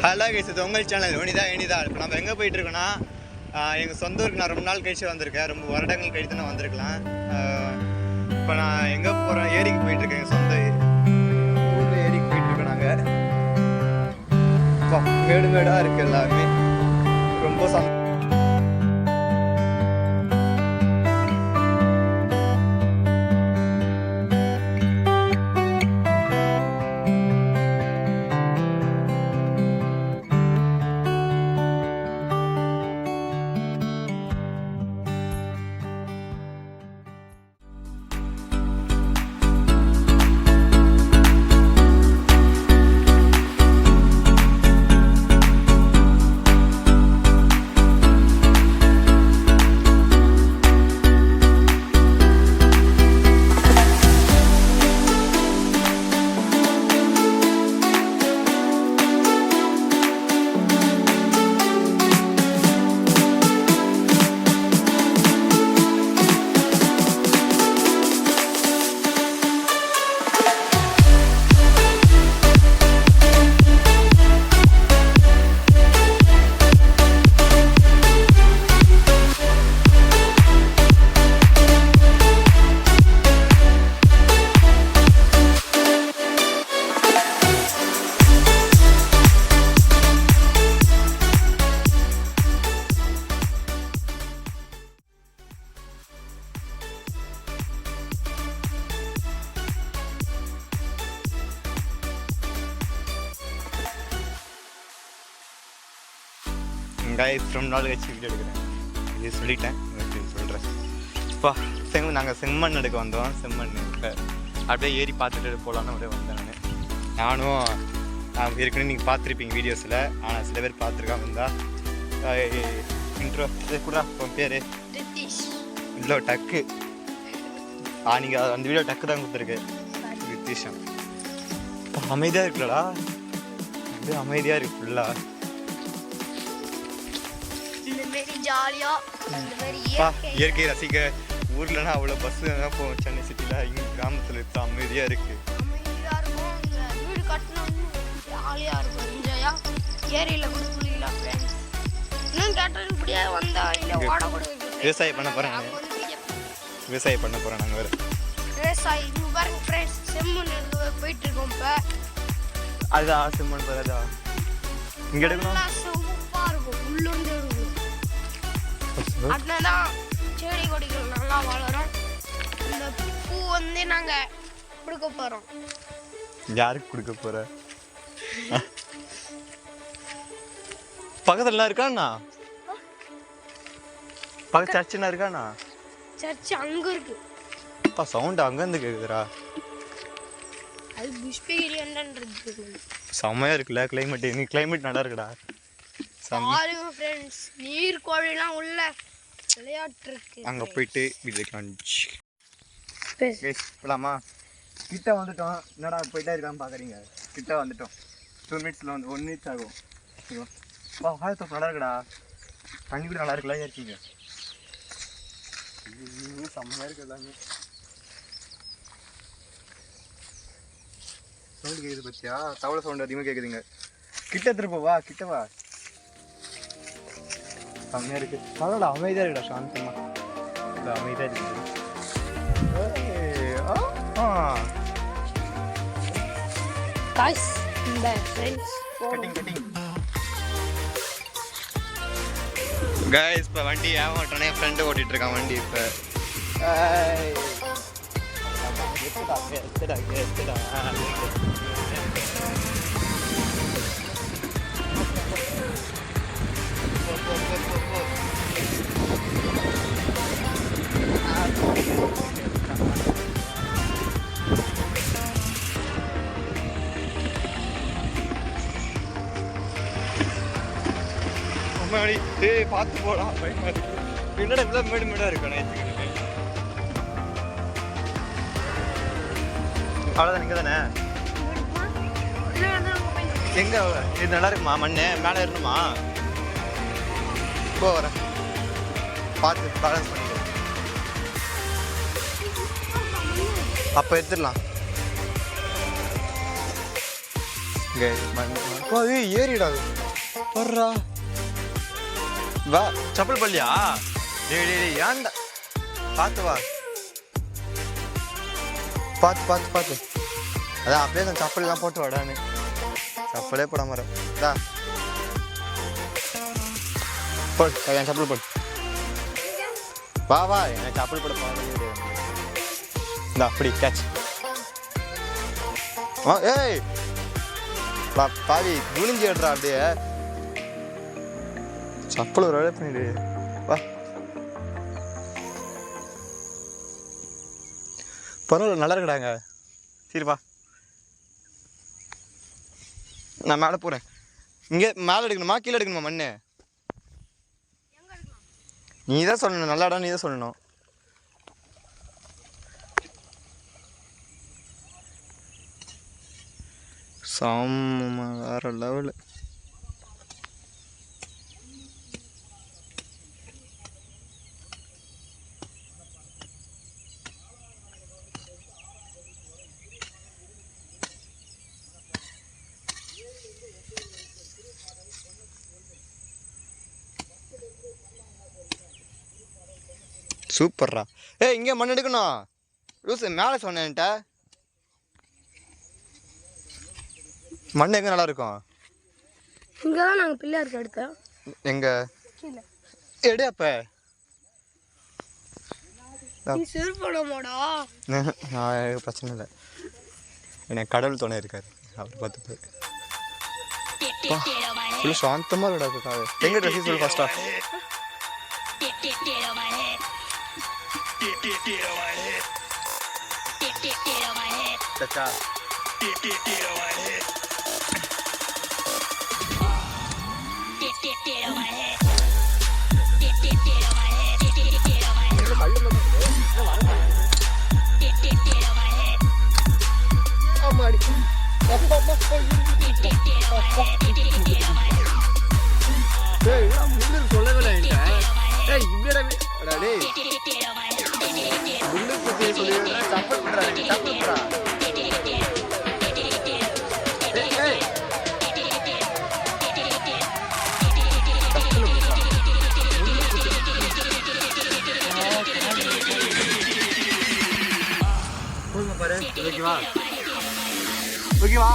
Hello guys, இது உங்கள் channel இனிதா. இப்போ நம்ம எங்கே போயிட்டுருக்கோன்னா, எங்கள் சொந்த ஊருக்கு நான் ரொம்ப நாள் கழிச்சு வந்திருக்கேன். ரொம்ப வருடங்கள் கழித்து நான் வந்திருக்கலாம். இப்போ நான் எங்கே போகிறேன், ஏரிக்கு போயிட்டுருக்கேன். எங்கள் சொந்த ஊரில் ஏரிக்கு போயிட்டுருக்கோம். நாங்கள் மேடாக இருக்குது எல்லாருமே. ரொம்ப ரொம்ப நாள் கழிச்சு வீடியோ எடுக்கிறேன். இது சொல்லிட்டேன், சொல்கிறேன். இப்போ நாங்கள் செம்மண் எடுக்க வந்தோம். செம்மண் அப்படியே ஏறி பார்த்துட்டு போகலான்னு அப்படியே வந்தேன். நானும் ஏற்கனவே நீங்கள் பார்த்துருப்பீங்க வீடியோஸில். ஆனால் சில பேர் பார்த்துருக்காங்க இருந்தால் இன்ட்ரோ கூட உன் பேர் இவ்வளோ டக்கு. நீங்கள் அந்த வீடியோ டக்கு தான் கொடுத்துருக்கு. ரித்தீஷா அமைதியாக இருக்குல்லடா, அப்படியே அமைதியாக இருக்கு ஃபுல்லாக. இயற்கை ரசிக்க ஊர்லன்னா அவ்வளோ பஸ் தான் போவோம். சென்னை சிட்டியில் இங்கே கிராமத்தில் இருக்க அமைதியாக இருக்கு. விவசாயம் பண்ண போறேன். விவசாயம் பண்ண போறேன். நாங்கள் வேறு போயிட்டு இருக்கோம். இப்போ அதுதான் செம்மண் போறதா இங்கே எடுக்கணும். அதனால செடி கொடிகள் நல்லா வளரும். இந்த பூ வந்து நாங்க கொடுக்க போறோம். யாருக்கு கொடுக்க போற? பக்கத்துல இருக்காண்ணா, பக்கத்து சர்ச்சுனா இருக்காண்ணா. சர்ச் அங்க இருக்கு. அப்பா சவுண்ட் அங்க இருந்து கேக்குதுடா. அது புஷ்பகிரின்றது செமையா இருக்குல்ல கிளைமேட். நீ கிளைமேட் நல்லா இருக்குடா. பாருங்க ஃப்ரெண்ட்ஸ், நீர் கோழிலாம் உள்ள விளையாட்டு இருக்கு. அங்கே போயிட்டு வீடியோ போகலாமா? கிட்ட வந்துட்டோம். என்னடா போயிட்டே இருக்கான்னு பார்க்குறீங்க. கிட்ட வந்துட்டோம். 2 மினிட்ஸில் வந்து 1 மினிட்ஸ் ஆகும். வா, வாழைத்தோப்பு நல்லா இருக்குடா. தண்ணி கூட நல்லா இருக்குல்ல இருக்கீங்க. செம்மையாக இருக்குது எல்லாமே. சவுண்டு கேட்குது பற்றியா? தவளை சவுண்டு அதிகமாக கேட்குதுங்க. கிட்ட திருப்பவா, கிட்ட வா. செம்மையாக இருக்குது. பரவாயில்ல, அமைதியாக இருக்குடா. சாந்தமாக அமைதியாக இருக்குது. கைஸ், இப்போ வண்டி ஏன் ஓட்டுறேன், என் ஃப்ரெண்டு ஓட்டிகிட்டு இருக்கான் வண்டி. இப்போ பார்த்து போகலாம். என்னடா இவ்வளோ மேடாக இருக்கணும். அவ்வளோதான். நீங்கள் தானே எங்கே இது நல்லா இருக்குமா? மண்ணு மேலே இருக்கணுமா? போ வரேன். பார்த்து பேலன்ஸ் பண்ணிட்டு அப்போ எடுத்துடலாம். ஏறிடா வர்றா வா செப்பல் பள்ளியா டேய் ஏன்டா பார்த்து வா பார்த்து அதான் அப்படியே நான் செப்பல்லாம் போட்டு வாடான்னு செப்பலே போட மாறேன் இதா போடு என் செப்பல் போடு வா எனக்கு செப்பல் போட போட இந்தா அப்படி கேட்ச் ஏய் பாவி குனிஞ்சு ஏடுறா அப்படியே சப்பல் ஒரு வேலை பண்ணிடு வா பரவாயில்ல நல்லா இருக்கடாங்க சரிப்பா நான் மேலே போகிறேன் இங்கே மேலே எடுக்கணுமா கீழே எடுக்கணுமா மண்ணு நீ தான் சொல்லணும் நல்லா இடம் நீ தான் சொல்லணும் சாம வேற லெவலு சூப்பர்ரா ஏய் இங்கே மண் எடுக்கணும் லூசு மேலே சொன்னேன்ட்ட மண் எங்கே நல்லா இருக்கும் இங்கே தான் நாங்கள் பிள்ளையாருக்கு எடுத்தோம் எங்கே எடு அப்போ சிறுபடமாடா நான் பிரச்சனை இல்லை எனக்கு கடவுள் துணை இருக்காரு அவர் பார்த்து போய் ஃபுல்லு சாந்தமாக இருக்கா எங்கே ட்ரெஸ்ஸி சொல்லு ஃபஸ்ட்டா சொல்லவே ஓகேவா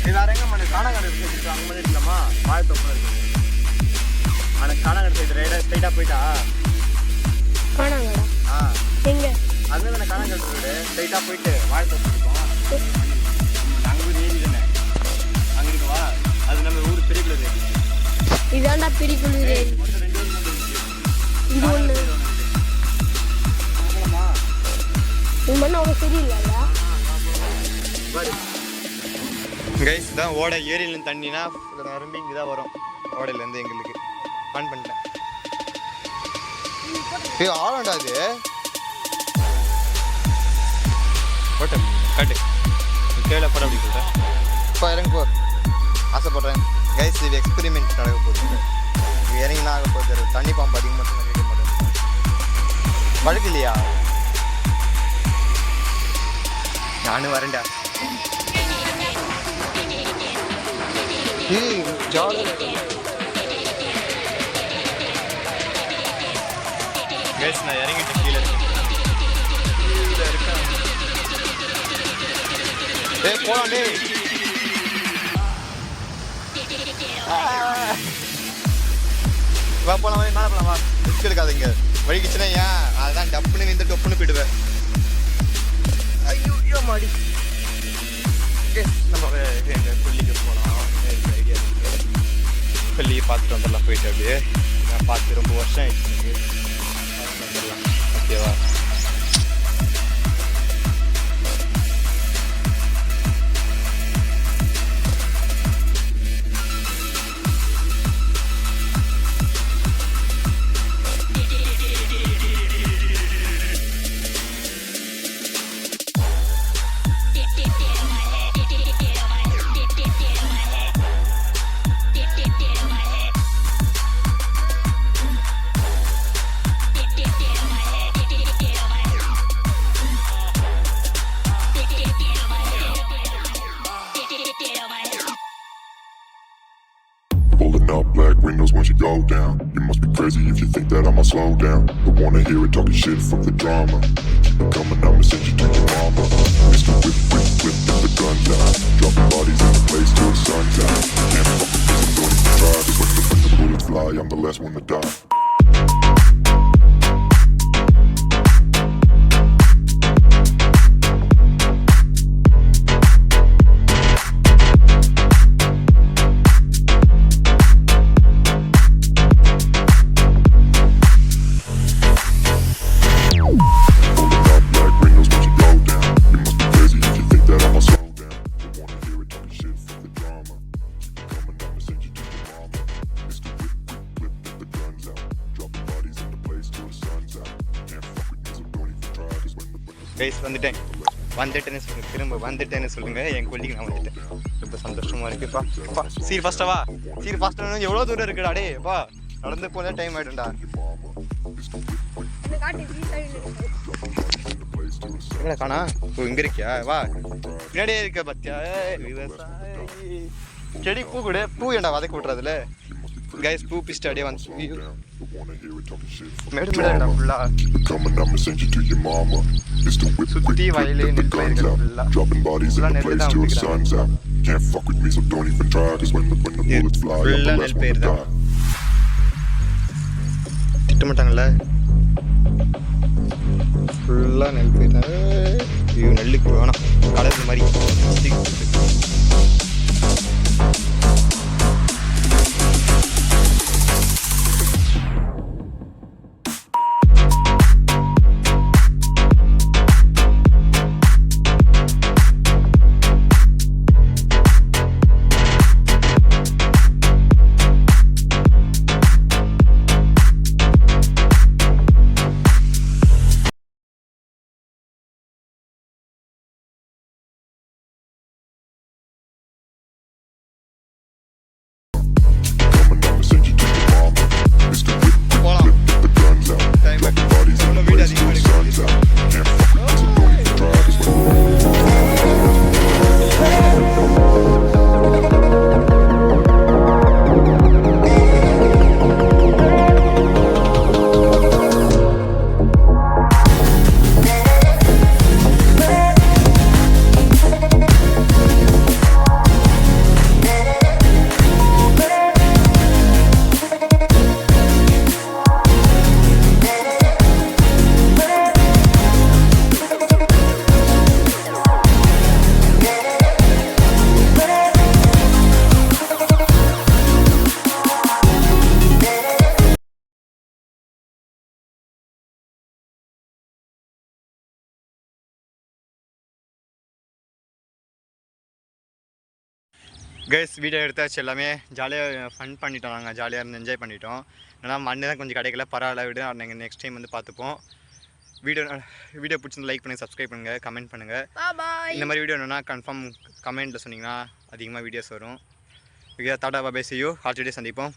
வேற எங்க மண்ணு காணாங்கடை இருக்கு அங்கே மாதிரி இருக்கலாமா வாழைத்தோப்பு இருக்கு ஆனால் காணாங்கடை சைடு ரைடாக ஸ்ட்ரைட்டாக போயிட்டா காணாங்கடா எங்க அது நான் காணாங்கடை ரோடு ஸ்ட்ரைட்டாக போயிட்டு வாழைத்தோப்பு இருக்கும் அங்கே போய் ஏறி தானே அங்கே இருக்குவா அது நம்ம ஊர் பெரிய குளூர் இதாண்டா பெரிய குளூர் இது ஒன்று உன் மண்ணு அவ்வளோ சரியில்லைல்ல கைஸ் தான் ஓடை ஏரியிலேருந்து தண்ணினா நிரம்பி இங்கே தான் வரும் ஓடையிலேருந்து எங்களுக்கு ஆன் பண்ணிட்டேன் ஆழண்டா அது போட்ட கட்டு கேள படம் அப்படி சொல்கிறேன் இப்போ இறங்க போ ஆசைப்பட்றேன் கைஸ் இது எக்ஸ்பெரிமெண்ட் நடக்க போகுது இறங்கினா ஆக போகுது தண்ணி பாம்பு அதிகமாக கேட்க மாட்டேன் வழக்கு இல்லையா நானும் வரேன்டா நான் இறங்கிட்டு கீழே இருக்கேன் போலாம் டே வா போலாம் மேலே போலாம் வா ரிஸ்க் எடுக்காதீங்க வழிக்குச்சுன்னா ஏன் அதுதான் டப்புன்னு நின்று டொப்புன்னு போயிடுவேன் ஐயோ மாடி நம்ம எங்கள் கொல்லிக்கு போகலாம் ஐடியா இருக்குது கொல்லியை பார்த்துட்டு வந்துடலாம் போயிட்டு அப்படியே நான் பார்த்து ரொம்ப வருஷம் ஆயிடுச்சு எனக்கு பார்த்துட்டு வந்துடலாம் ஓகேவா slow down. Don't wanna hear it talking shit, fuck the drama. Keep it coming, I'ma send you to your mama. Mr. Whip, whip, whip, get the guns out. Dropping bodies in the place till the sun's out. Can't fuck with this, I'm going to try. Cause when the bullets fly, I'm the last one to die. Guys வந்துட்டேன்னு சொல்லுங்கள், திரும்ப வந்துட்டேன்னு சொல்லுங்கள். என் கொல்லிக்கு நான் வந்துட்டேன். ரொம்ப சந்தோஷமாக இருக்குப்பா. அப்பா சீர் ஃபாஸ்ட்டாவா, சீர் ஃபாஸ்ட்டாக எவ்வளோ தூரம் இருக்குடா டே. அப்பா நடந்து போன டைம் ஆகிடும்டா. எங்கடா காணா? ஓ இங்கே இருக்கியா? வா பின்னாடியே இருக்க பத்தியா. விவசாயி செடி பூ கூட பூ ஏன்டா வதக்கி விட்றதுல. கைஸ் பூ பிஸ்ட் அப்படியே வந்து மேடு ஃபுல்லா சுற்றி வயலு நெல் பயிர்கள் ஃபுல்லாக நெல் தான் விட்டுக்கிறாங்க. ஃபுல்லாக நெல் பயிர் தான். திட்ட மாட்டாங்கல்ல, ஃபுல்லாக நெல் பயிர் தான். ஐயோ நெல்லுக்கு வேணாம் கலர் இந்த மாதிரி. கைஸ் வீடியோ எடுத்தாச்சு, எல்லாமே ஜாலியாக ஃபன் பண்ணிட்டோம். நாங்கள் ஜாலியாக இருந்து என்ஜாய் பண்ணிட்டோம். ஏன்னா மண்ணு தான் கொஞ்சம் கிடைக்கல, பரவாயில்ல விடு. நாங்கள் நெக்ஸ்ட் டைம் வந்து பார்த்துப்போம். வீடியோ பிடிச்சிருந்து லைக் பண்ணுங்கள், சப்ஸ்கிரைப் பண்ணுங்கள், கமெண்ட் பண்ணுங்கள். இந்த மாதிரி வீடியோ வேணுன்னா கன்ஃபார்ம் கமெண்ட்டில் சொன்னீங்கன்னா அதிகமாக வீடியோஸ் வரும். டாடா பாய், see you. அடுத்த வீடியோ சந்திப்போம்.